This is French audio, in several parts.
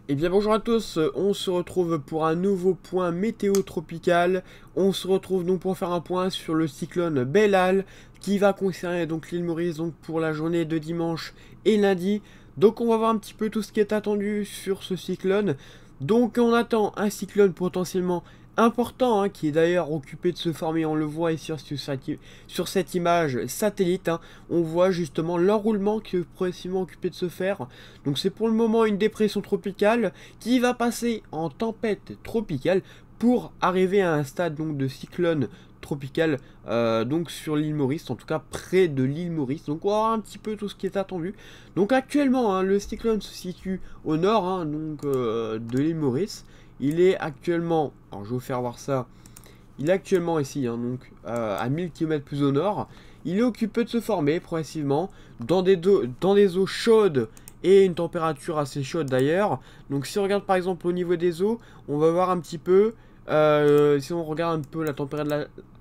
Eh bien bonjour à tous, on se retrouve pour un nouveau point météo tropical. On se retrouve donc pour faire un point sur le cyclone Belal qui va concerner donc l'île Maurice donc pour la journée de dimanche et lundi. Donc on va voir un petit peu tout ce qui est attendu sur ce cyclone. Donc on attend un cyclone potentiellement important qui est d'ailleurs occupé de se former, on le voit ici sur cette image satellite. On voit justement l'enroulement qui est progressivement occupé de se faire. Donc c'est pour le moment une dépression tropicale qui va passer en tempête tropicale pour arriver à un stade donc de cyclone tropical donc sur l'île Maurice, en tout cas près de l'île Maurice. Donc on va voir un petit peu tout ce qui est attendu. Donc actuellement le cyclone se situe au nord de l'île Maurice. Il est actuellement, alors je vais vous faire voir ça, il est actuellement ici, à 1000 km plus au nord. Il est occupé de se former progressivement dans des eaux chaudes et une température assez chaude d'ailleurs. Donc si on regarde par exemple au niveau des eaux, on va voir un petit peu, si on regarde un peu la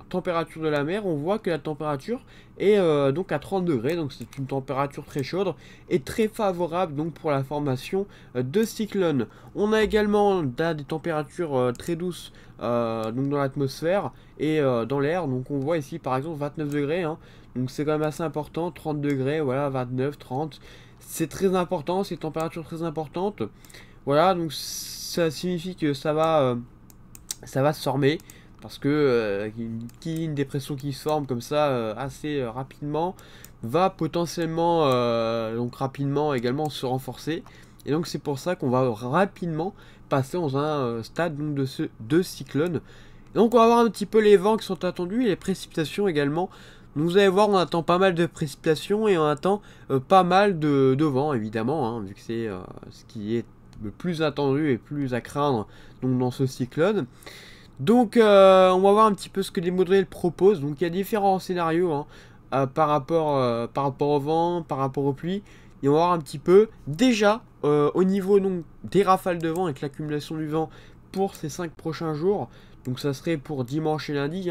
température de la mer, on voit que la température est donc à 30 degrés, donc c'est une température très chaude et très favorable donc pour la formation de cyclones. On a également des températures très douces donc dans l'atmosphère et dans l'air, donc on voit ici par exemple 29 degrés, donc c'est quand même assez important, 30 degrés, voilà, 29, 30, c'est très important, c'est une température très importante, voilà, donc ça signifie que ça va se former, parce que une dépression qui se forme comme ça assez rapidement, va potentiellement donc rapidement également se renforcer, et donc c'est pour ça qu'on va rapidement passer dans un stade donc, de cyclone. Donc on va voir un petit peu les vents qui sont attendus et les précipitations également. Donc vous allez voir, on attend pas mal de précipitations et on attend pas mal de vent évidemment, vu que c'est ce qui est le plus attendu et plus à craindre donc, dans ce cyclone. Donc on va voir un petit peu ce que les modèles proposent. Donc il y a différents scénarios par rapport au vent, par rapport aux pluies. Et on va voir un petit peu déjà au niveau donc, des rafales de vent avec l'accumulation du vent pour ces 5 prochains jours. Donc ça serait pour dimanche et lundi.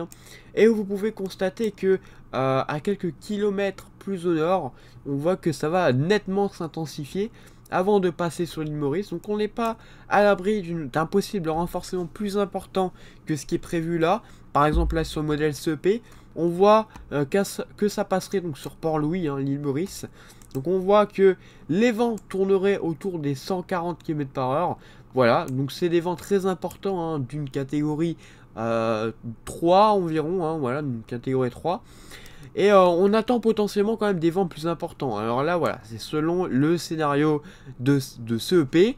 Et vous pouvez constater que à quelques kilomètres plus au nord, on voit que ça va nettement s'intensifier avant de passer sur l'île Maurice. Donc on n'est pas à l'abri d'un possible renforcement plus important que ce qui est prévu là. Par exemple là sur le modèle CEP, on voit que ça passerait donc sur Port-Louis, l'île Maurice. Donc on voit que les vents tourneraient autour des 140 km/h. Voilà, donc c'est des vents très importants d'une catégorie 3 environ, voilà, d'une catégorie 3. Et on attend potentiellement quand même des vents plus importants. Alors là, voilà, c'est selon le scénario de CEP,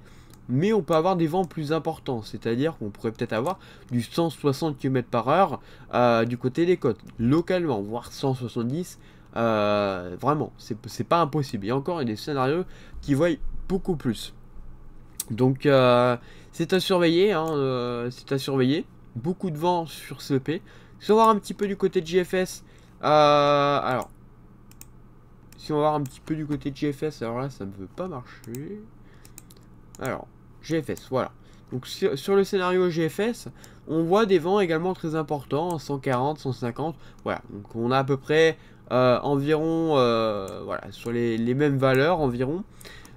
mais on peut avoir des vents plus importants. C'est-à-dire qu'on pourrait peut-être avoir du 160 km/h du côté des côtes, localement, voire 170. Vraiment, c'est pas impossible. Et encore, il y a des scénarios qui voient beaucoup plus. Donc, c'est à surveiller, c'est à surveiller. Beaucoup de vent sur CEP. Si on va voir un petit peu du côté de JFS, alors, si on va voir un petit peu du côté de GFS, alors là, ça ne veut pas marcher. Alors, GFS, voilà. Donc, sur le scénario GFS, on voit des vents également très importants, 140, 150. Voilà, donc on a à peu près environ, voilà, sur les mêmes valeurs environ.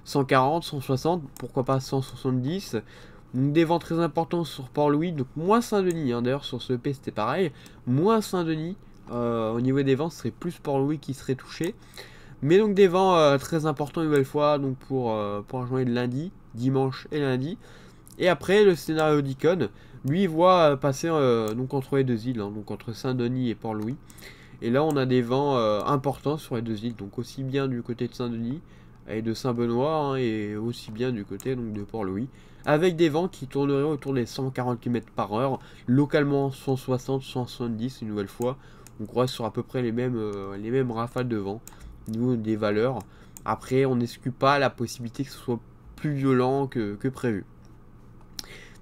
140, 160, pourquoi pas 170. Donc, des vents très importants sur Port-Louis, donc moins Saint-Denis. D'ailleurs, sur ce EP, c'était pareil. Moins Saint-Denis. Au niveau des vents, ce serait plus Port-Louis qui serait touché. Mais donc des vents très importants une nouvelle fois donc pour la journée de lundi, dimanche et lundi. Et après le scénario d'Icon, lui voit passer donc entre les deux îles, donc entre Saint-Denis et Port-Louis. Et là on a des vents importants sur les deux îles, donc aussi bien du côté de Saint-Denis et de Saint-Benoît et aussi bien du côté donc, de Port-Louis. Avec des vents qui tourneraient autour des 140 km/h, localement 160, 170 une nouvelle fois. Donc on reste sur à peu près les mêmes rafales de vent au niveau des valeurs. Après, on n'exclut pas la possibilité que ce soit plus violent que prévu.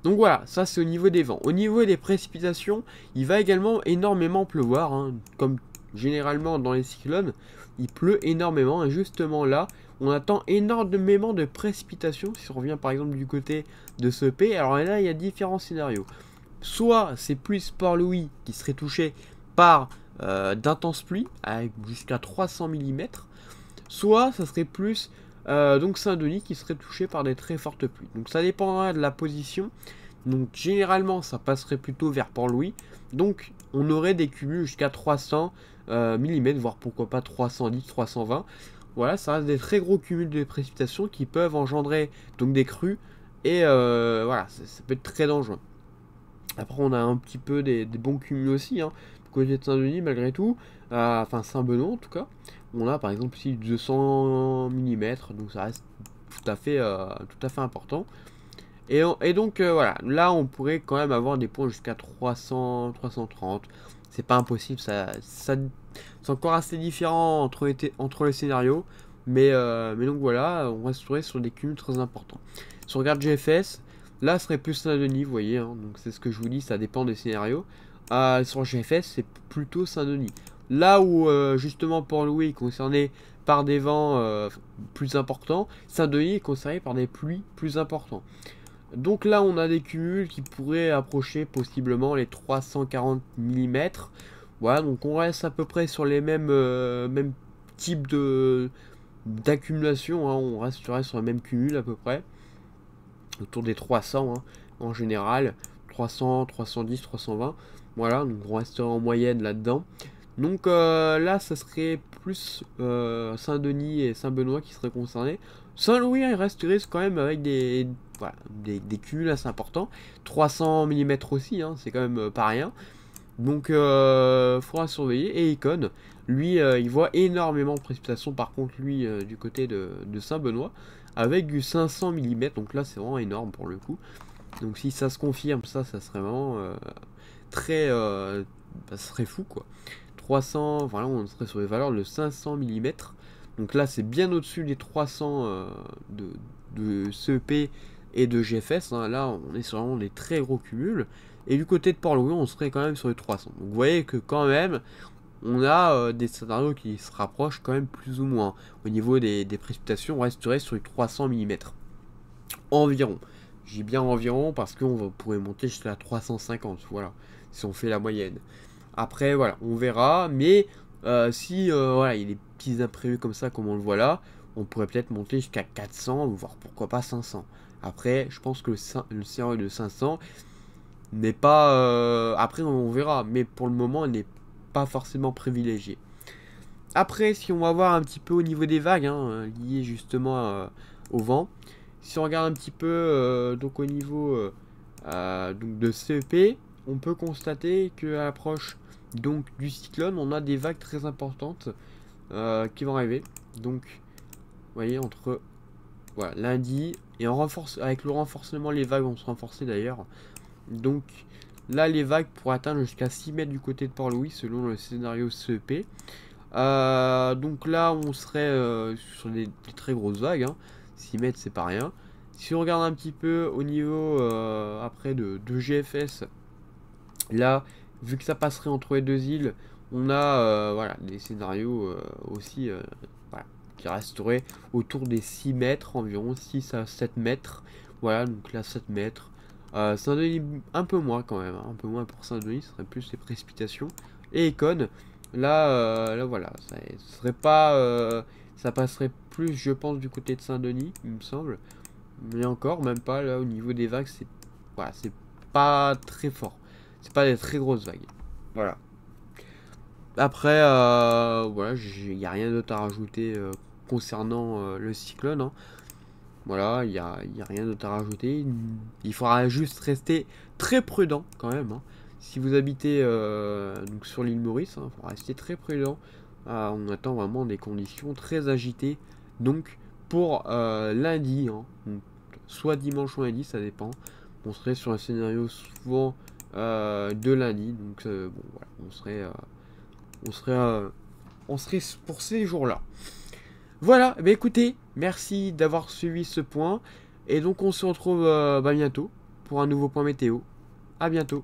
Donc voilà, ça c'est au niveau des vents. Au niveau des précipitations, il va également énormément pleuvoir, comme généralement dans les cyclones, il pleut énormément et justement là, on attend énormément de précipitations. Si on revient par exemple du côté de ce P, alors là il y a différents scénarios. Soit c'est plus Port-Louis qui serait touché par d'intenses pluies, avec jusqu'à 300 mm, soit ça serait plus Donc Saint-Denis qui serait touché par des très fortes pluies. Donc ça dépendra de la position. Donc généralement ça passerait plutôt vers Port-Louis. Donc on aurait des cumuls jusqu'à 300 mm, voire pourquoi pas 310, 320. Voilà, ça reste des très gros cumuls de précipitations qui peuvent engendrer donc des crues. Et voilà, ça peut être très dangereux. Après on a un petit peu des bons cumuls aussi, hein, du côté de Saint-Denis malgré tout. Enfin Saint-Benoît en tout cas. On a par exemple ici 200 mm, donc ça reste tout à fait important. Et donc voilà, là on pourrait quand même avoir des points jusqu'à 300, 330. C'est pas impossible, c'est encore assez différent entre les scénarios. Mais donc voilà, on resterait sur des cumuls très importants. Si on regarde GFS, là ce serait plus Saint-Denis, vous voyez, hein, donc c'est ce que je vous dis, ça dépend des scénarios. Sur GFS, c'est plutôt Saint-Denis. Là où justement Port-Louis est concerné par des vents plus importants, Saint-Denis est concerné par des pluies plus importantes. Donc là on a des cumuls qui pourraient approcher possiblement les 340 mm. Voilà, donc on reste à peu près sur les mêmes types d'accumulation, hein. On resterait sur le même cumul à peu près. Autour des 300 hein, en général. 300, 310, 320. Voilà, donc on resterait en moyenne là-dedans. Donc là, ça serait plus Saint-Denis et Saint-Benoît qui seraient concernés. Saint-Louis, il resterait quand même avec des cumuls assez importants. 300 mm aussi, hein, c'est quand même pas rien. Donc faudra surveiller. Et Icon, lui, il voit énormément de précipitations. Par contre, lui, du côté de Saint-Benoît, avec du 500 mm. Donc là, c'est vraiment énorme pour le coup. Donc si ça se confirme, ça serait vraiment très... ça serait fou, quoi. 300, voilà, on serait sur les valeurs de 500 mm. Donc là, c'est bien au-dessus des 300 de CEP et de GFS. Hein. Là, on est sur vraiment des très gros cumuls. Et du côté de Port-Louis, on serait quand même sur les 300. Donc vous voyez que quand même, on a des scénarios qui se rapprochent quand même plus ou moins. Au niveau des précipitations, on resterait sur les 300 mm. Environ. J'ai bien environ parce qu'on pourrait monter jusqu'à 350, voilà, si on fait la moyenne. Après, voilà, on verra, mais si voilà, il y a des petits imprévus comme ça, comme on le voit là, on pourrait peut-être monter jusqu'à 400, voire pourquoi pas 500. Après, je pense que le scénario de 500 n'est pas... après, on verra, mais pour le moment, il n'est pas forcément privilégié. Après, si on va voir un petit peu au niveau des vagues, hein, liées justement au vent, si on regarde un petit peu donc au niveau donc de CEP, on peut constater qu'à l'approche donc du cyclone, on a des vagues très importantes qui vont arriver. Donc, vous voyez, entre voilà, lundi et avec le renforcement, les vagues vont se renforcer d'ailleurs. Donc là, les vagues pourraient atteindre jusqu'à 6 mètres du côté de Port-Louis selon le scénario CEP. Donc là, on serait sur des très grosses vagues. Hein. 6 mètres, c'est pas rien. Si on regarde un petit peu au niveau après de GFS, là, vu que ça passerait entre les deux îles, on a voilà, des scénarios aussi voilà, qui resteraient autour des 6 mètres, environ 6 à 7 mètres. Voilà, donc là 7 mètres. Saint-Denis, un peu moins quand même, hein, un peu moins pour Saint-Denis, ce serait plus les précipitations. Et Econ, là voilà, ça serait pas... ça passerait plus, je pense, du côté de Saint-Denis, il me semble. Mais encore, même pas, là, au niveau des vagues, c'est voilà, c'est pas très fort. C'est pas des très grosses vagues. Voilà. Après, voilà, il n'y a rien d'autre à rajouter concernant le cyclone. Hein. Voilà, il n'y a rien d'autre à rajouter. Il faudra juste rester très prudent quand même. Hein. Si vous habitez donc sur l'île Maurice, il faudra rester très prudent. On attend vraiment des conditions très agitées. Donc pour lundi, hein, donc, soit dimanche ou lundi, ça dépend. On serait sur un scénario souvent de lundi. Donc bon, voilà, on serait pour ces jours-là. Voilà, bah écoutez, merci d'avoir suivi ce point. Et donc on se retrouve bientôt pour un nouveau point météo. À bientôt.